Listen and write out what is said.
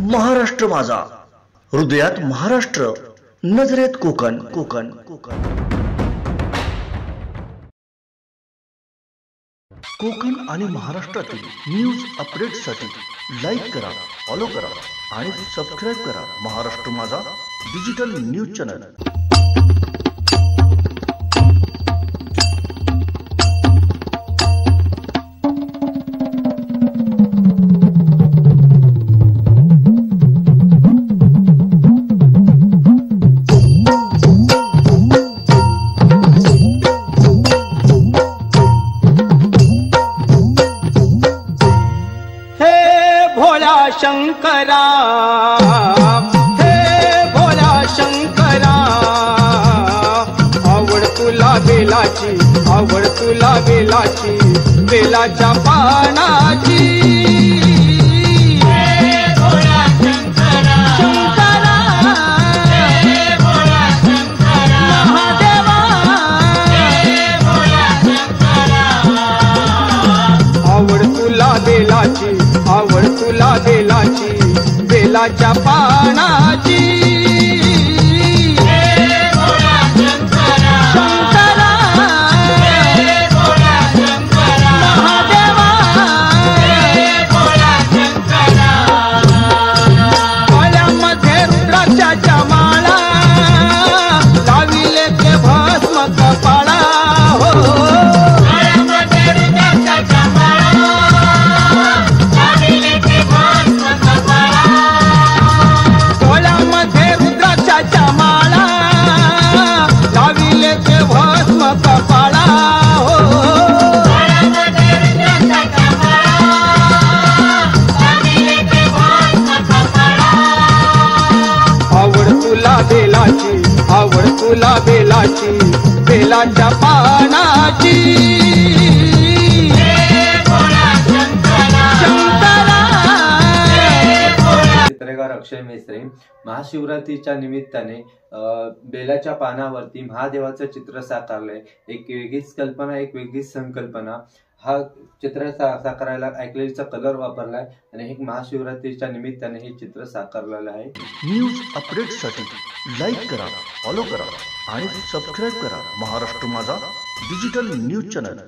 महाराष्ट्र माझा, हृदयात महाराष्ट्र, नजरेत कोकण कोकण कोकण कोकण आणि महाराष्ट्रातील न्यूज अपडेट्ससाठी लाईक करा, फॉलो करा आणि सबस्क्राईब करा महाराष्ट्र माझा डिजिटल न्यूज चॅनल। शंकरा हे भोला शंकरा, आवड तुला बेलाची, आवड तुला बेलाची, बेलाच्या पानाची। हे भोला शंकरा, शंकरा हे भोला शंकरा, महादेवा हे भोला शंकरा, आवड तुला बेलाची, आवड तुला बेलाची, बेलाच्या पानाची। हे भोला शंकरा, शंकरा हे भोला शंकरा, महादेवा हे भोला शंकरा, गळ्यामध्ये रुद्राक्षाच्या माळा, लाविले ते भस्म कपाळा, हो गळ्यामध्ये रुद्राक्षाच्या माळा, माळा लाविले ते भस्म कपाळा, हो आवड तुला बेलाची, आवड तुला बेलाची, बेलाच्या पानाची। चित्रकार अक्षय मेसरे महाशिवरात्रीच्या निमित्ताने बेलाच्या पानावरती महादेवाचं चित्र साकारलंय। एक वेगळीच कल्पना, एक वेगळीच संकल्पना। हा चित्र साकारायला ॲक्रेलिकचा कलर वापरलाय आणि एक महाशिवरात्रीच्या निमित्ताने हे चित्र साकारलेलं आहे। न्यूज अपडेट्ससाठी लाईक करा, फॉलो करा आणि सबस्क्राईब करा महाराष्ट्र माझा डिजिटल न्यूज चॅनल।